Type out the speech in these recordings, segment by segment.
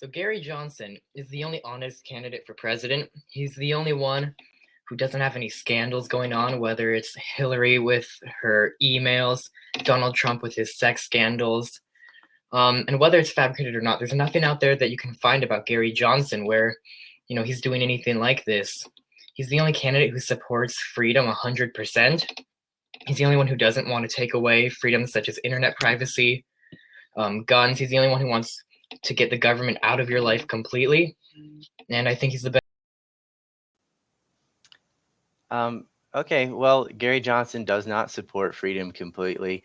So Gary Johnson is the only honest candidate for president. He's the only one who doesn't have any scandals going on, whether it's Hillary with her emails, Donald Trump with his sex scandals, and whether it's fabricated or not. There's nothing out there that you can find about Gary Johnson where, he's doing anything like this. He's the only candidate who supports freedom 100%. He's the only one who doesn't want to take away freedoms such as internet privacy, guns. He's the only one who wants to get the government out of your life completely. And I think he's the best. Okay, well, Gary Johnson does not support freedom completely.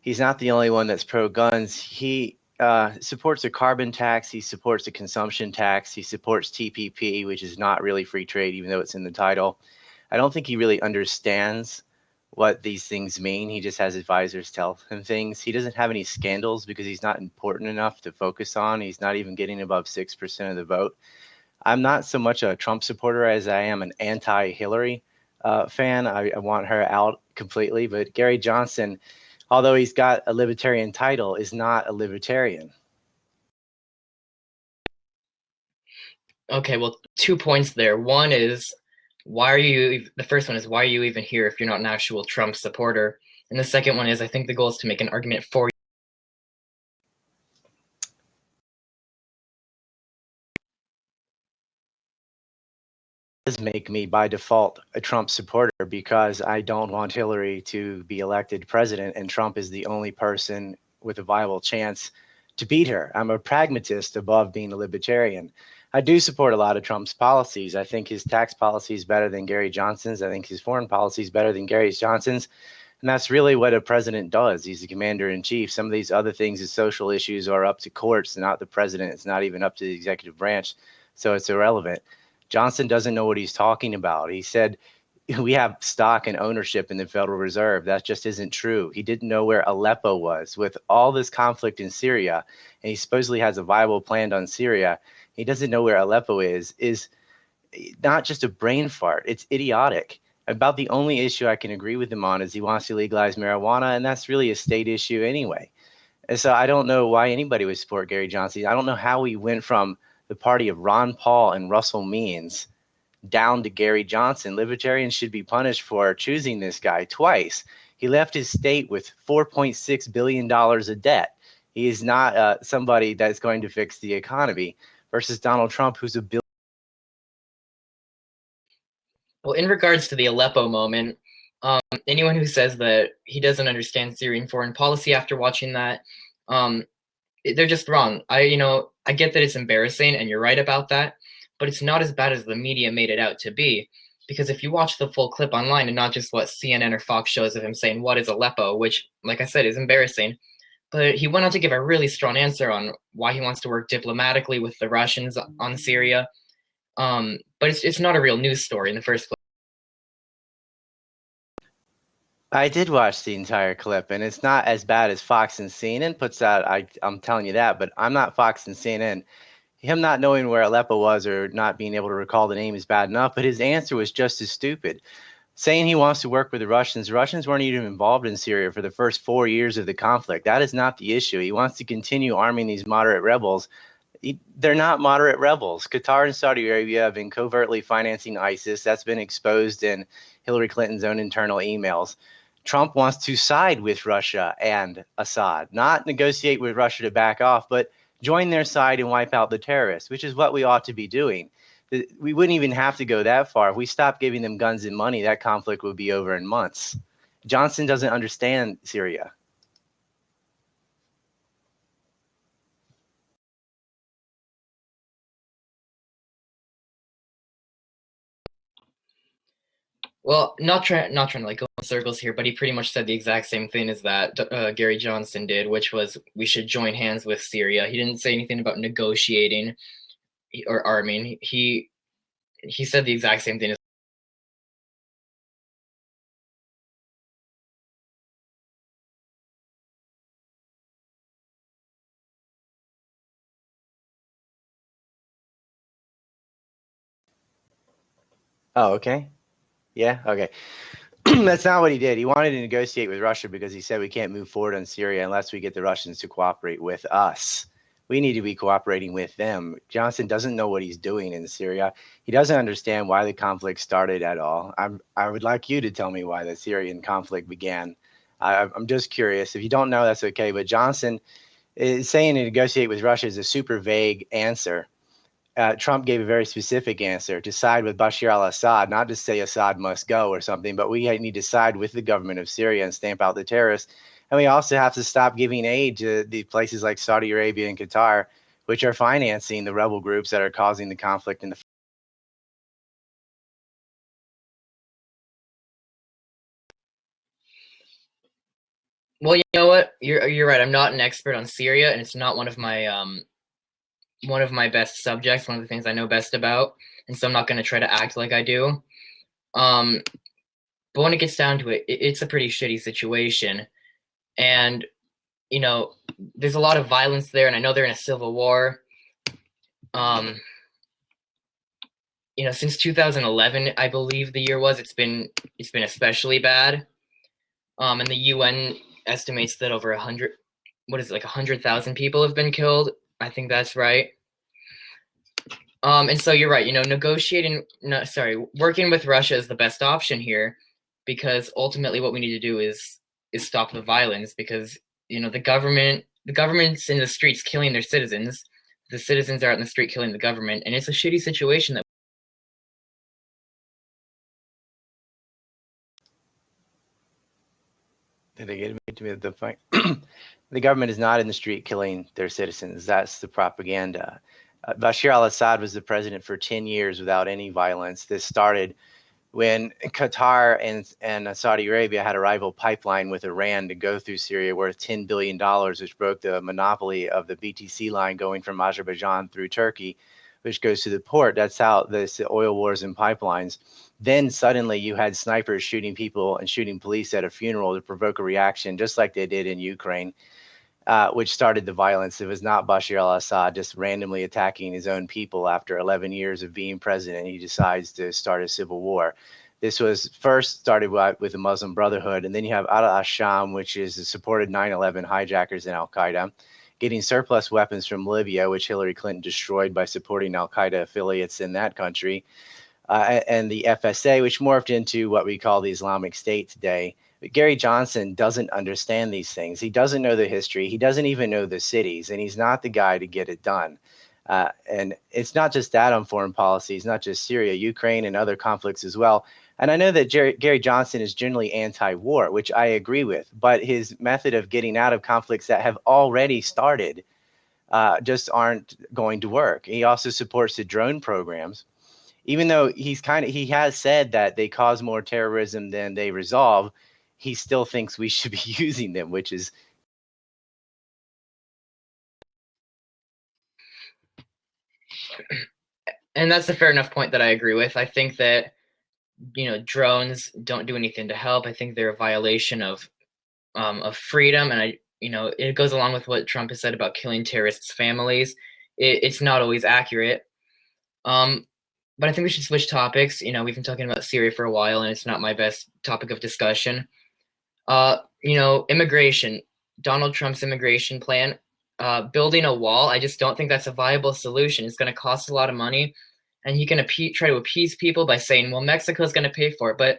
He's not the only one that's pro-guns. He supports a carbon tax. He supports a consumption tax. He supports TPP, which is not really free trade, even though it's in the title. I don't think he really understands what these things mean. He just has advisors tell him things. He doesn't have any scandals because he's not important enough to focus on. He's not even getting above 6% of the vote. I'm not so much a Trump supporter as I am an anti-Hillary fan. I want her out completely. But Gary Johnson, although he's got a libertarian title, is not a libertarian. Okay, well, 2 points there. One is, the first one is, why are you even here if you're not an actual Trump supporter? And the second one is, I think the goal is to make an argument for you. Does make me by default a Trump supporter because I don't want Hillary to be elected president, and Trump is the only person with a viable chance to beat her. I'm a pragmatist above being a libertarian. I do support a lot of Trump's policies. I think his tax policy is better than Gary Johnson's. I think his foreign policy is better than Gary Johnson's. And that's really what a president does. He's the commander in chief. Some of these other things, his social issues, are up to courts, not the president. It's not even up to the executive branch. So it's irrelevant. Johnson doesn't know what he's talking about. He said, we have stock and ownership in the Federal Reserve. That just isn't true. He didn't know where Aleppo was with all this conflict in Syria, and he supposedly has a viable plan on Syria. He doesn't know where Aleppo is not just a brain fart. It's idiotic. About the only issue I can agree with him on is he wants to legalize marijuana, and that's really a state issue anyway. And so I don't know why anybody would support Gary Johnson. I don't know how we went from the party of Ron Paul and Russell Means down to Gary Johnson. Libertarians should be punished for choosing this guy twice. He left his state with $4.6 billion of debt. He is not somebody that's going to fix the economy versus Donald Trump, who's a billion. Well, in regards to the Aleppo moment, anyone who says that he doesn't understand Syrian foreign policy after watching that, they're just wrong. I get that it's embarrassing, and you're right about that, but it's not as bad as the media made it out to be. Because if you watch the full clip online and not just what CNN or Fox shows of him saying, "What is Aleppo?" which, like I said, is embarrassing, but he went on to give a really strong answer on why he wants to work diplomatically with the Russians on Syria. But it's not a real news story in the first place. I did watch the entire clip, and it's not as bad as Fox and CNN puts out. I'm telling you that, but I'm not Fox and CNN. Him not knowing where Aleppo was or not being able to recall the name is bad enough, but his answer was just as stupid. Saying he wants to work with the Russians weren't even involved in Syria for the first 4 years of the conflict. That is not the issue. He wants to continue arming these moderate rebels. They're not moderate rebels. Qatar and Saudi Arabia have been covertly financing ISIS. That's been exposed in Hillary Clinton's own internal emails. Trump wants to side with Russia and Assad, not negotiate with Russia to back off, but join their side and wipe out the terrorists, which is what we ought to be doing. We wouldn't even have to go that far. If we stopped giving them guns and money, that conflict would be over in months. Johnson doesn't understand Syria. Well, not trying to like go in circles here, but he pretty much said the exact same thing as that Gary Johnson did, which was we should join hands with Syria. He didn't say anything about negotiating or arming. He said the exact same thing as. Oh, okay. Yeah, okay. That's not what he did. He wanted to negotiate with Russia because he said we can't move forward on Syria unless we get the Russians to cooperate with us. We need to be cooperating with them. Johnson doesn't know what he's doing in Syria. He doesn't understand why the conflict started at all. I would like you to tell me why the Syrian conflict began. I'm just curious. If you don't know, that's okay. But Johnson is saying to negotiate with Russia is a super vague answer. Trump gave a very specific answer to side with Bashar al Assad, not to say Assad must go or something, but we need to side with the government of Syria and stamp out the terrorists. And we also have to stop giving aid to the places like Saudi Arabia and Qatar, which are financing the rebel groups that are causing the conflict in the. Well, you know what? You're right. I'm not an expert on Syria, and it's not one of my best subjects, one of the things I know best about, and so I'm not going to try to act like I do. Um, but when it gets down to it, it's a pretty shitty situation, and you know, there's a lot of violence there, and I know they're in a civil war. Um, since 2011, I believe the year was, it's been especially bad. And the UN estimates that over 100, what is it, like 100,000 people have been killed. I think that's right. And so you're right. Negotiating, no, sorry, working with Russia is the best option here, because ultimately what we need to do is stop the violence, because the government's in the streets killing their citizens. The citizens are out in the street killing the government, and it's a shitty situation that. Did they get me the point? The government is not in the street killing their citizens. That's the propaganda. Bashar al-Assad was the president for 10 years without any violence. This started when Qatar and Saudi Arabia had a rival pipeline with Iran to go through Syria worth $10 billion, which broke the monopoly of the BTC line going from Azerbaijan through Turkey, which goes to the port. That's how the oil wars and pipelines. Then suddenly you had snipers shooting people and shooting police at a funeral to provoke a reaction, just like they did in Ukraine. Which started the violence. It was not Bashar al-Assad just randomly attacking his own people after 11 years of being president. He decides to start a civil war. This was first started with the Muslim Brotherhood, and then you have al-Asham, which is the supported 9/11 hijackers in al-Qaeda, getting surplus weapons from Libya, which Hillary Clinton destroyed by supporting al-Qaeda affiliates in that country, and the FSA, which morphed into what we call the Islamic State today. But Gary Johnson doesn't understand these things. He doesn't know the history. He doesn't even know the cities, and he's not the guy to get it done. And it's not just that on foreign policy. It's not just Syria, Ukraine, and other conflicts as well. And I know that Gary Johnson is generally anti-war, which I agree with, but his method of getting out of conflicts that have already started just aren't going to work. He also supports the drone programs, even though he has said that they cause more terrorism than they resolve. He still thinks we should be using them, which is. And that's a fair enough point that I agree with. I think that drones don't do anything to help. I think they're a violation of freedom, and it goes along with what Trump has said about killing terrorists' families. It's not always accurate. But I think we should switch topics. We've been talking about Syria for a while, and it's not my best topic of discussion. Immigration, Donald Trump's immigration plan, building a wall. I just don't think that's a viable solution. It's going to cost a lot of money, and he can try to appease people by saying, well, Mexico's going to pay for it. But,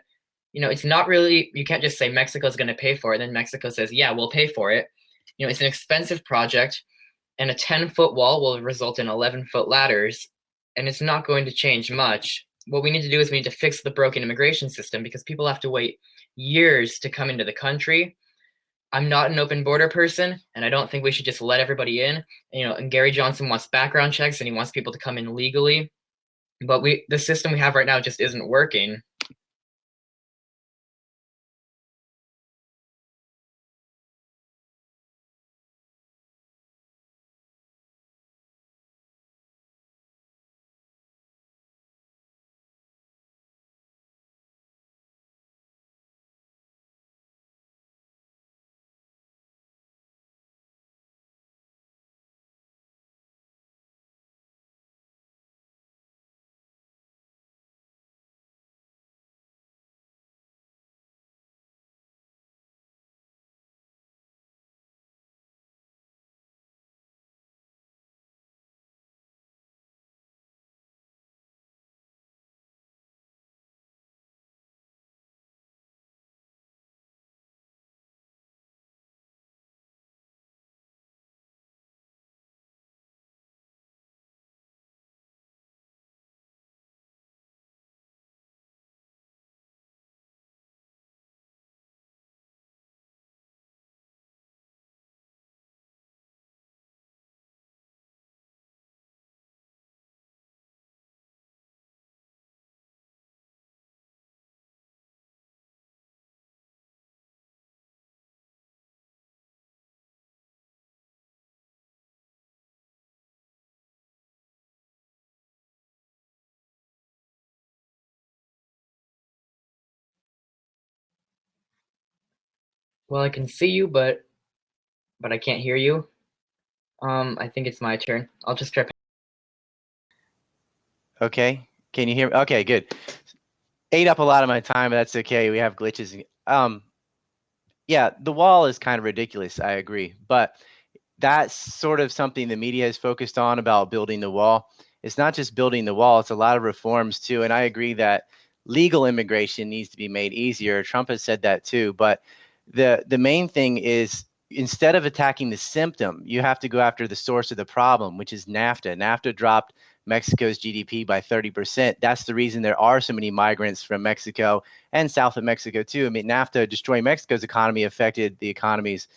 it's not really, you can't just say Mexico's going to pay for it. And then Mexico says, yeah, we'll pay for it. It's an expensive project, and a 10-foot wall will result in 11-foot ladders, and it's not going to change much. What we need to do is we need to fix the broken immigration system, because people have to wait years to come into the country. I'm not an open border person, and I don't think we should just let everybody in. And Gary Johnson wants background checks, and he wants people to come in legally. But the system we have right now just isn't working. Well, I can see you, but I can't hear you. I think it's my turn. I'll just try. Okay, can you hear me? Okay, good. Ate up a lot of my time, but that's okay. We have glitches. Yeah, the wall is kind of ridiculous. I agree, but that's sort of something the media is focused on about building the wall. It's not just building the wall, it's a lot of reforms too. And I agree that legal immigration needs to be made easier. Trump has said that too. But the main thing is instead of attacking the symptom, you have to go after the source of the problem, which is NAFTA. NAFTA dropped Mexico's GDP by 30%. That's the reason there are so many migrants from Mexico and south of Mexico too. I mean, NAFTA destroying Mexico's economy affected the economies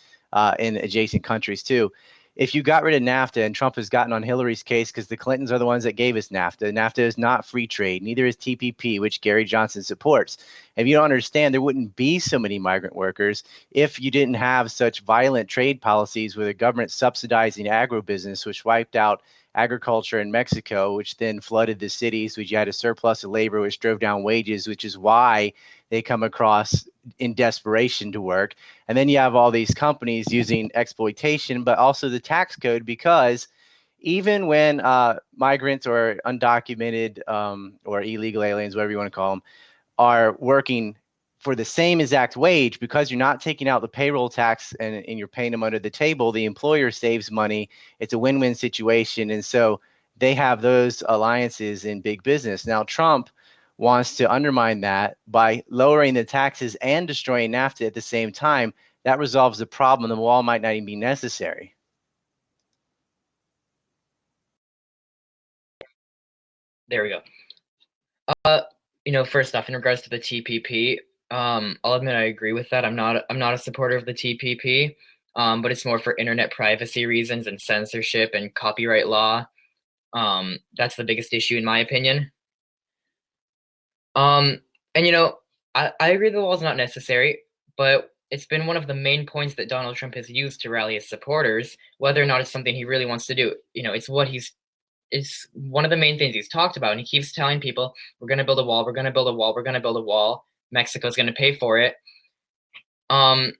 in adjacent countries too. If you got rid of NAFTA, and Trump has gotten on Hillary's case because the Clintons are the ones that gave us NAFTA. NAFTA is not free trade, neither is TPP, which Gary Johnson supports. If you don't understand, there wouldn't be so many migrant workers if you didn't have such violent trade policies with the government subsidizing agribusiness, which wiped out agriculture in Mexico, which then flooded the cities, which you had a surplus of labor, which drove down wages, which is why they come across in desperation to work. And then you have all these companies using exploitation, but also the tax code, because even when migrants or undocumented or illegal aliens, whatever you want to call them, are working for the same exact wage, because you're not taking out the payroll tax and you're paying them under the table, the employer saves money. It's a win-win situation. And so they have those alliances in big business. Now, Trump wants to undermine that by lowering the taxes and destroying NAFTA at the same time. That resolves the problem. The wall might not even be necessary. There we go. Uh, first off, in regards to the TPP, I'll admit I agree with that. I'm not a supporter of the TPP, but it's more for internet privacy reasons and censorship and copyright law. That's the biggest issue in my opinion. Um, and I agree the wall is not necessary, but it's been one of the main points that Donald Trump has used to rally his supporters, whether or not it's something he really wants to do. It's one of the main things he's talked about, and he keeps telling people, "We're going to build a wall. We're going to build a wall. We're going to build a wall. Mexico's going to pay for it." Um,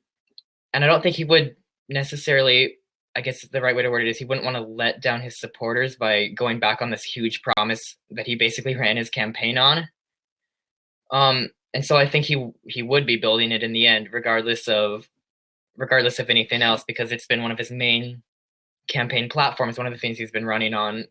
and I don't think he would necessarily. I guess the right way to word it is he wouldn't want to let down his supporters by going back on this huge promise that he basically ran his campaign on. And so I think he would be building it in the end, regardless of anything else, because it's been one of his main campaign platforms, one of the things he's been running on.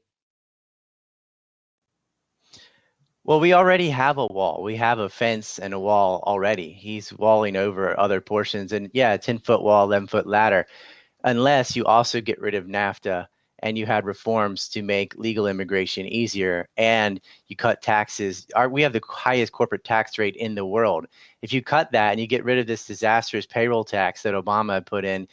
Well, we already have a wall. We have a fence and a wall already. He's walling over other portions. And yeah, a 10-foot wall, 11-foot ladder, unless you also get rid of NAFTA and you had reforms to make legal immigration easier and you cut taxes. We have the highest corporate tax rate in the world. If you cut that and you get rid of this disastrous payroll tax that Obama put in,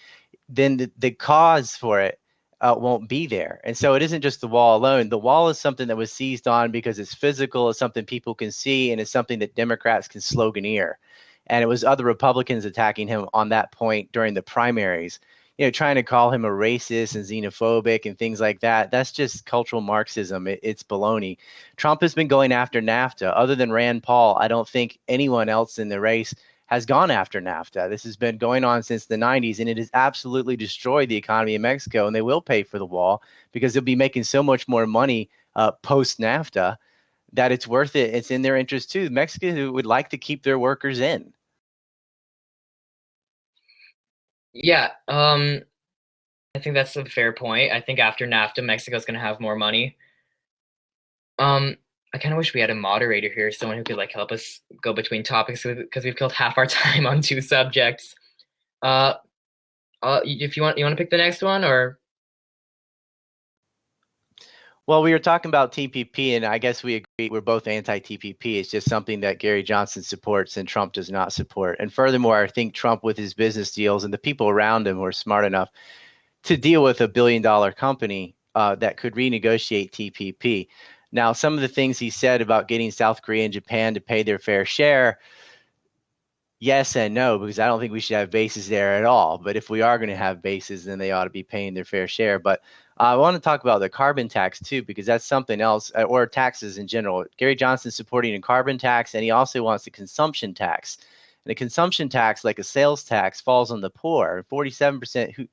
then the cause for it won't be there. And so it isn't just the wall alone. The wall is something that was seized on because it's physical, it's something people can see, and it's something that Democrats can sloganeer. And it was other Republicans attacking him on that point during the primaries, trying to call him a racist and xenophobic and things like that. That's just cultural Marxism. It's baloney. Trump has been going after NAFTA. Other than Rand Paul, I don't think anyone else in the race has gone after NAFTA. This has been going on since the 90s, and it has absolutely destroyed the economy of Mexico, and they will pay for the wall because they'll be making so much more money post NAFTA that it's worth it. It's in their interest too. Mexicans would like to keep their workers in. Yeah, I think that's a fair point. I think after NAFTA, Mexico's going to have more money. Um, I kind of wish we had a moderator here, someone who could like help us go between topics because we've killed half our time on two subjects. Uh, if you want to pick the next one, or Well, we were talking about TPP, and I guess we agree we're both anti-TPP. It's just something that Gary Johnson supports and Trump does not support. And furthermore, I think Trump, with his business deals and the people around him who are smart enough to deal with a billion-dollar company that could renegotiate TPP. Now, some of the things he said about getting South Korea and Japan to pay their fair share, yes and no, because I don't think we should have bases there at all. But if we are going to have bases, then they ought to be paying their fair share. But I want to talk about the carbon tax too, because that's something else, or taxes in general. Gary Johnson's supporting a carbon tax, and he also wants a consumption tax. And a consumption tax, like a sales tax, falls on the poor. 47% who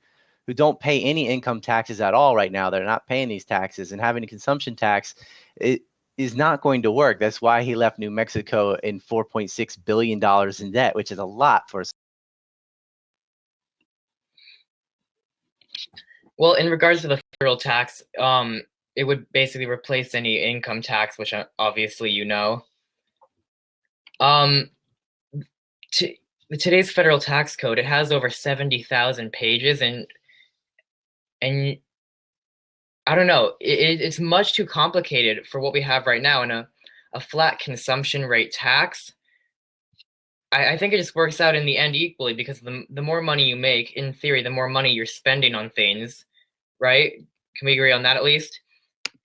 don't pay any income taxes at all right now, they're not paying these taxes, and having a consumption tax, it is not going to work. That's why he left New Mexico in $4.6 billion in debt, which is a lot for us. Well, in regards to the federal tax, it would basically replace any income tax, which obviously you know. To, today's federal tax code, it has over 70,000 pages, and I don't know, it's much too complicated for what we have right now. And a flat consumption rate tax, I think it just works out in the end equally, because the more money you make, in theory, the more money you're spending on things, right? Can we agree on that at least?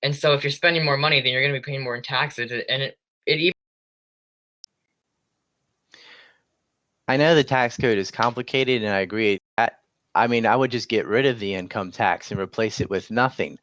And so if you're spending more money, then you're going to be paying more in taxes, and it even. I know the tax code is complicated, and I agree with that. I mean, I would just get rid of the income tax and replace it with nothing.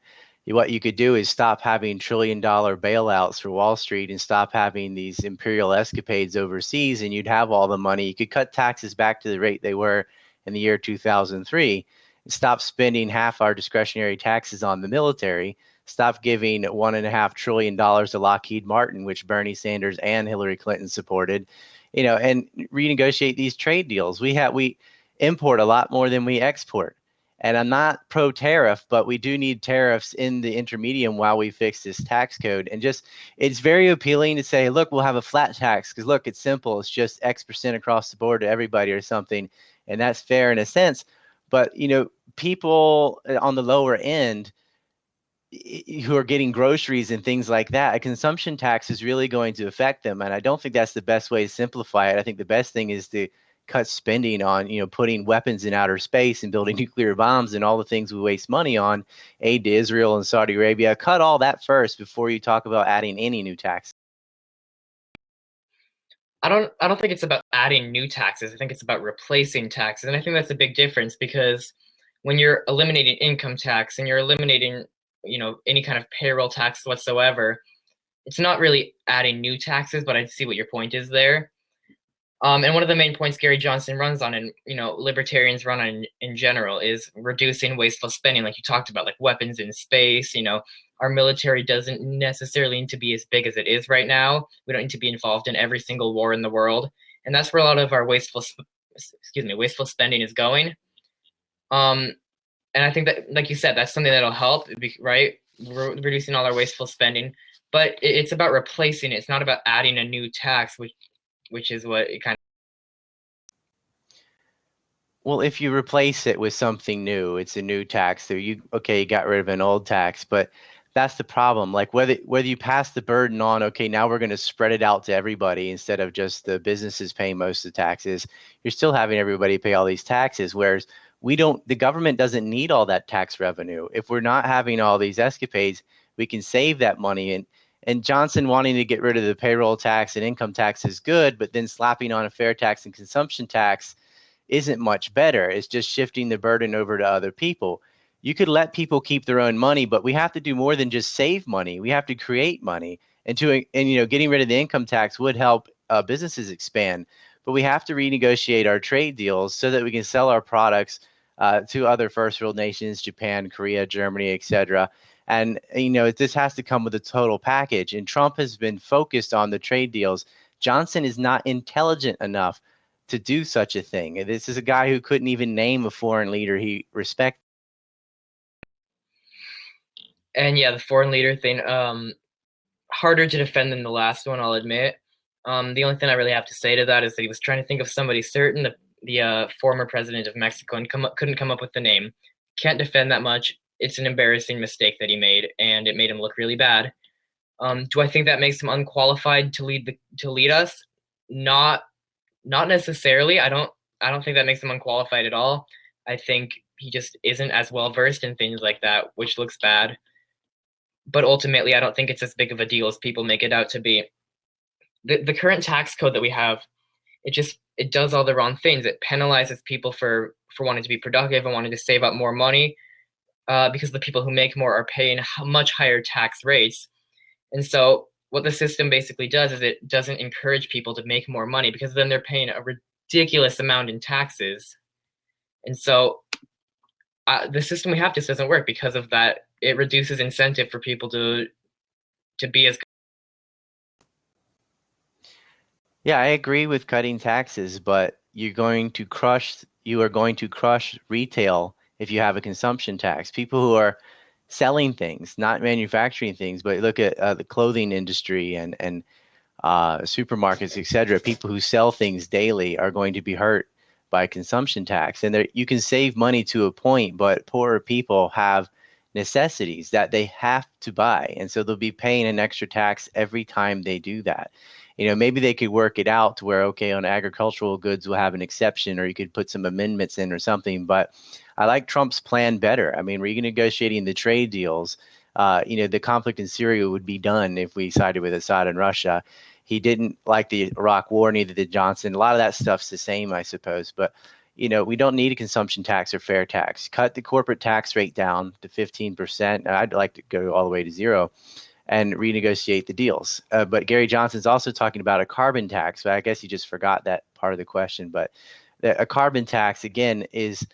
What you could do is stop having trillion-dollar bailouts for Wall Street and stop having these imperial escapades overseas, and you'd have all the money. You could cut taxes back to the rate they were in the year 2003, and stop spending half our discretionary taxes on the military, stop giving $1.5 trillion to Lockheed Martin, which Bernie Sanders and Hillary Clinton supported, and renegotiate these trade deals. We import a lot more than we export. And I'm not pro tariff, but we do need tariffs in the intermedium while we fix this tax code. And just, it's very appealing to say, look, we'll have a flat tax, because look, it's simple. It's just X% across the board to everybody or something. And that's fair in a sense. But, people on the lower end who are getting groceries and things like that, a consumption tax is really going to affect them. And I don't think that's the best way to simplify it. I think the best thing is to cut spending on, putting weapons in outer space and building nuclear bombs and all the things we waste money on, aid to Israel and Saudi Arabia. Cut all that first before you talk about adding any new taxes. I don't think it's about adding new taxes. I think it's about replacing taxes. And I think that's a big difference, because when you're eliminating income tax and you're eliminating, any kind of payroll tax whatsoever, it's not really adding new taxes, but I see what your point is there. And one of the main points Gary Johnson runs on, and libertarians run on in general, is reducing wasteful spending, like you talked about, like weapons in space. Our military doesn't necessarily need to be as big as it is right now. We don't need to be involved in every single war in the world, and that's where a lot of our wasteful spending is going. And I think that, like you said, that's something that'll help, right? Reducing all our wasteful spending, but it's about replacing it. It's not about adding a new tax, which is what it kind of. Well, if you replace it with something new, it's a new tax. So you got rid of an old tax, but that's the problem. Like whether you pass the burden on, okay, now we're going to spread it out to everybody instead of just the businesses paying most of the taxes, you're still having everybody pay all these taxes, whereas the government doesn't need all that tax revenue. If we're not having all these escapades, we can save that money. And Johnson wanting to get rid of the payroll tax and income tax is good, but then slapping on a fair tax and consumption tax isn't much better. It's just shifting the burden over to other people. You could let people keep their own money, but we have to do more than just save money. We have to create money. And getting rid of the income tax would help businesses expand. But we have to renegotiate our trade deals so that we can sell our products to other first world nations, Japan, Korea, Germany, etc. And this has to come with a total package. And Trump has been focused on the trade deals. Johnson is not intelligent enough to do such a thing. This is a guy who couldn't even name a foreign leader he respected. And yeah, the foreign leader thing, harder to defend than the last one, I'll admit. The only thing I really have to say to that is that he was trying to think of somebody certain, the former president of Mexico, and couldn't come up with the name. Can't defend that much. It's an embarrassing mistake that he made, and it made him look really bad. Do I think that makes him unqualified to lead us? Not necessarily. I don't think that makes him unqualified at all. I think he just isn't as well versed in things like that, which looks bad. But ultimately, I don't think it's as big of a deal as people make it out to be. The current tax code that we have, it does all the wrong things. It penalizes people for wanting to be productive and wanting to save up more money, because the people who make more are paying much higher tax rates. And so what the system basically does is it doesn't encourage people to make more money, because then they're paying ridiculous amount in taxes. And so the system we have just doesn't work because of that. It reduces incentive for people to be as. Yeah, I agree with cutting taxes, but you are going to crush retail if you have a consumption tax. People who are selling things, not manufacturing things, but look at the clothing industry and supermarkets, etc. People who sell things daily are going to be hurt by consumption tax. And there, you can save money to a point, but poorer people have necessities that they have to buy. And so they'll be paying an extra tax every time they do that. You know, maybe they could work it out to where, okay, on agricultural goods, we'll have an exception, or you could put some amendments in or something. But I like Trump's plan better. I mean, renegotiating the trade deals, the conflict in Syria would be done if we sided with Assad and Russia. He didn't like the Iraq War, neither did Johnson. A lot of that stuff's the same, I suppose. But, we don't need a consumption tax or fair tax. Cut the corporate tax rate down to 15%. I'd like to go all the way to zero and renegotiate the deals. But Gary Johnson's also talking about a carbon tax. But I guess he just forgot that part of the question. But a carbon tax, again, is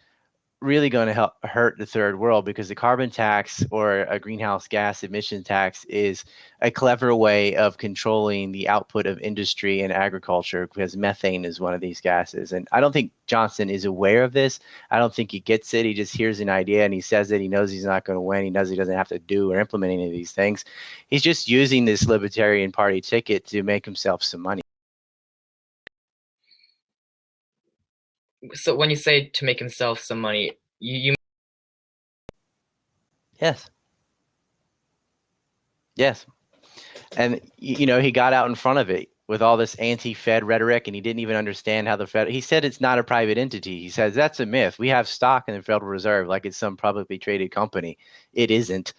really going to hurt the third world, because the carbon tax or a greenhouse gas emission tax is a clever way of controlling the output of industry and agriculture, because methane is one of these gases. And I don't think Johnson is aware of this. I don't think he gets it. He just hears an idea and he says it. He knows he's not going to win. He knows he doesn't have to do or implement any of these things. He's just using this Libertarian Party ticket to make himself some money. So when you say to make himself some money, you Yes. Yes. And, he got out in front of it with all this anti-Fed rhetoric, and he didn't even understand how the Fed, he said it's not a private entity. He says that's a myth. We have stock in the Federal Reserve like it's some publicly traded company. It isn't.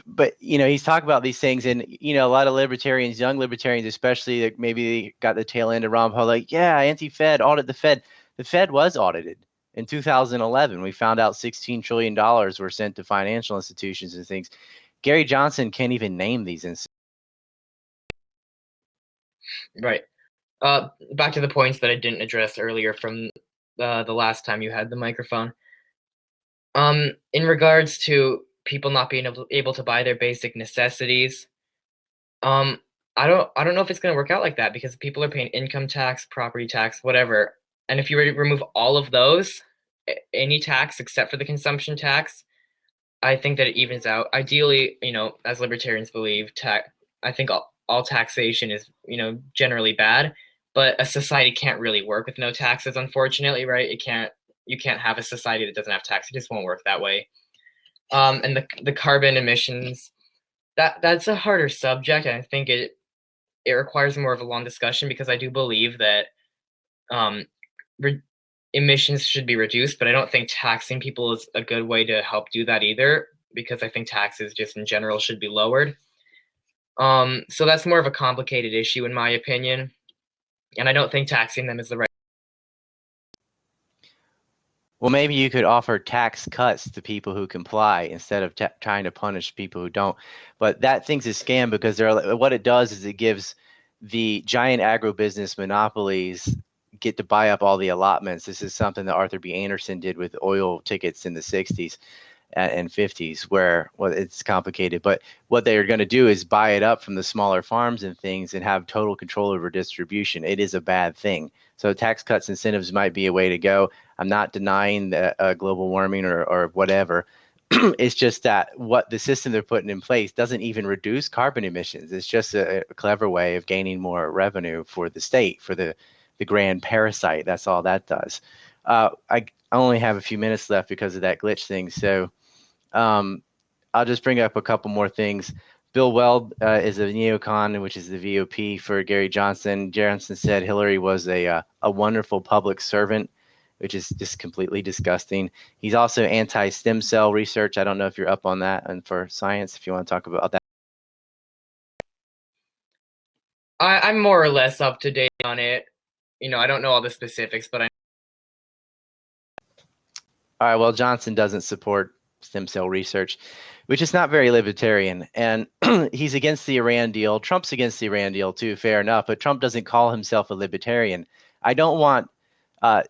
But, he's talking about these things, and, a lot of libertarians, young libertarians especially, that maybe they got the tail end of Ron Paul, like, yeah, anti-Fed, audit the Fed. The Fed was audited. In 2011, we found out $16 trillion were sent to financial institutions and things. Gary Johnson can't even name these institutions. Right. Back to the points that I didn't address earlier from the last time you had the microphone. In regards to people not being able to buy their basic necessities, I don't know if it's going to work out like that, because people are paying income tax, property tax, whatever. And if you remove all of those, any tax except for the consumption tax, I think that it evens out. Ideally, as libertarians believe, I think all taxation is, generally bad, but a society can't really work with no taxes, unfortunately, right? You can't have a society that doesn't have tax. It just won't work that way. And the carbon emissions, that's a harder subject. And I think it requires more of a long discussion, because I do believe that emissions should be reduced, but I don't think taxing people is a good way to help do that either, because I think taxes just in general should be lowered. So that's more of a complicated issue in my opinion, and I don't think taxing them is the right. Well, maybe you could offer tax cuts to people who comply instead of trying to punish people who don't. But that thing's a scam, because what it does is it gives the giant agribusiness monopolies get to buy up all the allotments. This is something that Arthur B. Anderson did with oil tickets in the 60s and 50s, where, well, it's complicated, but what they are going to do is buy it up from the smaller farms and things and have total control over distribution. It is a bad thing. So tax cuts, incentives might be a way to go. I'm not denying that global warming or whatever. It's just that what the system they're putting in place doesn't even reduce carbon emissions. It's just a clever way of gaining more revenue for the state, for the grand parasite. That's all that does. I only have a few minutes left because of that glitch thing. So I'll just bring up a couple more things. Bill Weld is a neocon, which is the VOP for Gary Johnson. Johnson said Hillary was a wonderful public servant, which is just completely disgusting. He's also anti-stem cell research. I don't know if you're up on that, and for science, if you want to talk about that. I'm more or less up to date on it. I don't know all the specifics, but All right, well, Johnson doesn't support stem cell research, which is not very libertarian. And he's against the Iran deal. Trump's against the Iran deal too, fair enough, but Trump doesn't call himself a libertarian. I don't want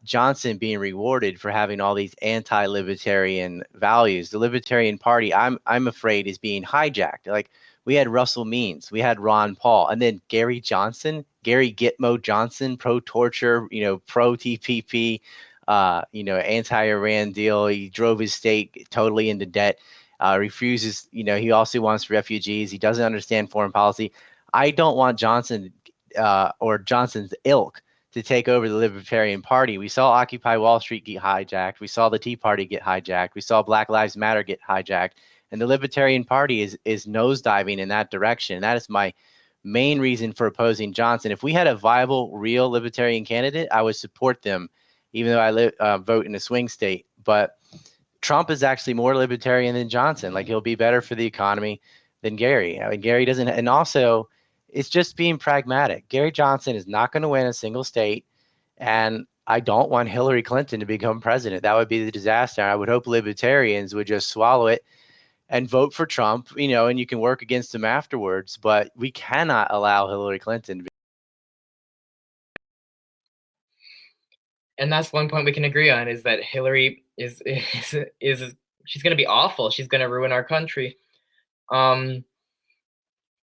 Johnson being rewarded for having all these anti-libertarian values. The Libertarian Party, I'm afraid, is being hijacked. Like we had Russell Means, we had Ron Paul, and then Gary Johnson, Gary Gitmo Johnson, pro-torture, pro-TPP, anti-Iran deal. He drove his state totally into debt. Refuses, he also wants refugees. He doesn't understand foreign policy. I don't want Johnson or Johnson's ilk to take over the Libertarian Party. We saw Occupy Wall Street get hijacked. We saw the Tea Party get hijacked. We saw Black Lives Matter get hijacked. And the Libertarian Party is nosediving in that direction. That is my main reason for opposing Johnson. If we had a viable, real Libertarian candidate, I would support them, even though I vote in a swing state. But Trump is actually more libertarian than Johnson. Like he'll be better for the economy than Gary. I mean, Gary doesn't, and also it's just being pragmatic. Gary Johnson is not going to win a single state, and I don't want Hillary Clinton to become president. That would be the disaster. I would hope libertarians would just swallow it and vote for Trump, and you can work against him afterwards, but we cannot allow Hillary Clinton to be. And that's one point we can agree on, is that Hillary is she's going to be awful. She's going to ruin our country.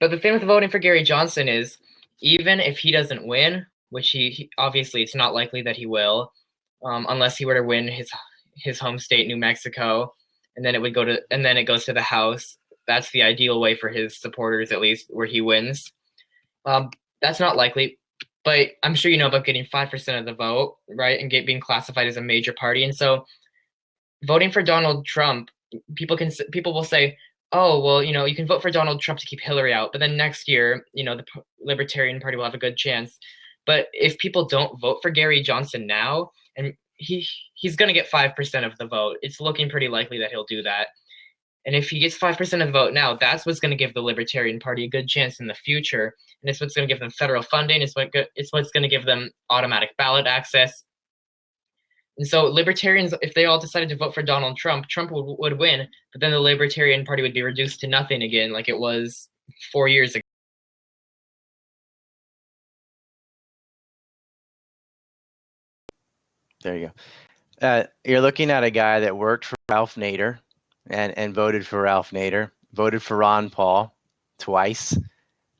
But the thing with voting for Gary Johnson is, even if he doesn't win, which he obviously it's not likely that he will, unless he were to win his home state, New Mexico, and then it goes to the House. That's the ideal way for his supporters, at least, where he wins. That's not likely, but I'm sure you know about getting 5% of the vote, right, and being classified as a major party. And so, voting for Donald Trump, people will say, oh, well, you can vote for Donald Trump to keep Hillary out, but then next year, the Libertarian Party will have a good chance. But if people don't vote for Gary Johnson now, and he's going to get 5% of the vote, it's looking pretty likely that he'll do that. And if he gets 5% of the vote now, that's what's going to give the Libertarian Party a good chance in the future. And it's what's going to give them federal funding. It's what's going to give them automatic ballot access. And so libertarians, if they all decided to vote for Donald Trump, Trump would win, but then the Libertarian Party would be reduced to nothing again, like it was 4 years ago. There you go. You're looking at a guy that worked for Ralph Nader and voted for Ralph Nader, voted for Ron Paul twice.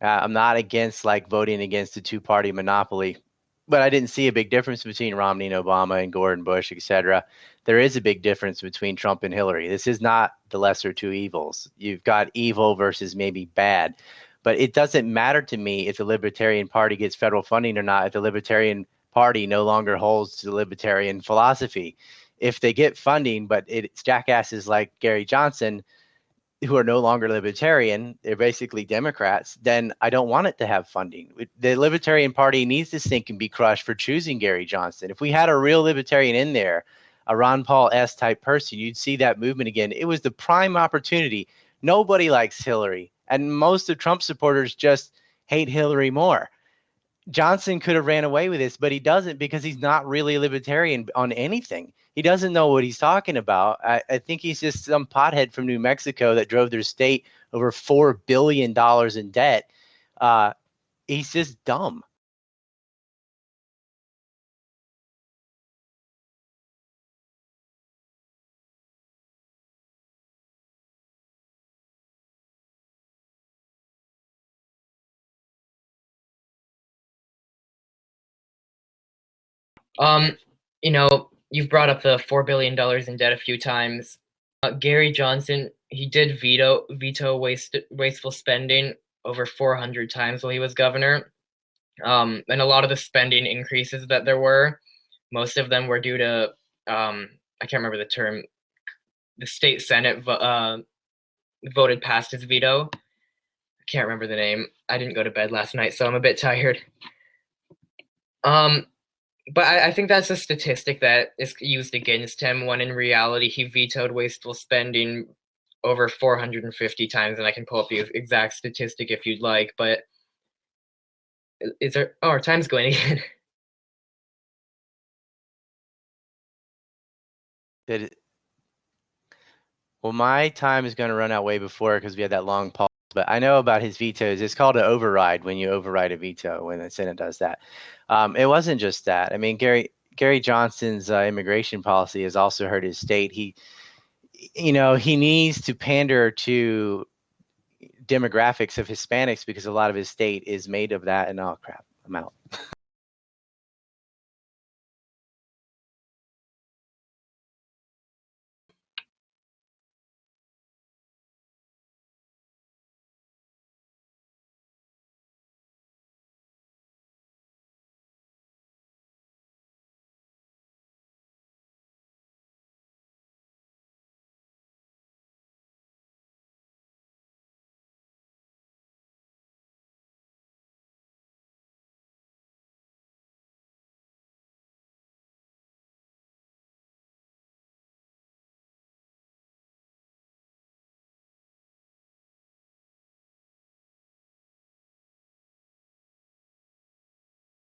I'm not against voting against a two-party monopoly, but I didn't see a big difference between Romney and Obama and Gore and Bush, etc. There is a big difference between Trump and Hillary. This is not the lesser two evils. You've got evil versus maybe bad, but it doesn't matter to me if the Libertarian Party gets federal funding or not, if the Libertarian Party no longer holds to the libertarian philosophy. If they get funding, but it's jackasses like Gary Johnson who are no longer libertarian, they're basically Democrats, then I don't want it to have funding. The Libertarian Party needs to sink and be crushed for choosing Gary Johnson. If we had a real libertarian in there, a Ron Paul-esque type person, you'd see that movement again. It was the prime opportunity. Nobody likes Hillary, and most of Trump supporters just hate Hillary more. Johnson could have ran away with this, but he doesn't because he's not really a libertarian on anything. He doesn't know what he's talking about. I think he's just some pothead from New Mexico that drove their state over $4 billion in debt. He's just dumb. You've brought up the $4 billion in debt a few times. Gary Johnson, he did veto wasteful spending over 400 times while he was governor. And a lot of the spending increases that there were, most of them were due to, I can't remember the term, the state Senate voted past his veto. I can't remember the name. I didn't go to bed last night, so I'm a bit tired. But I think that's a statistic that is used against him, when in reality he vetoed wasteful spending over 450 times, and I can pull up the exact statistic if you'd like, but is there, oh, our time's going again. Well, my time is going to run out way before because we had that long pause but I know about his vetoes. It's called an override when you override a veto when the Senate does that. It wasn't just that. I mean, Gary Johnson's immigration policy has also hurt his state. He needs to pander to demographics of Hispanics because a lot of his state is made of that. And oh crap, I'm out.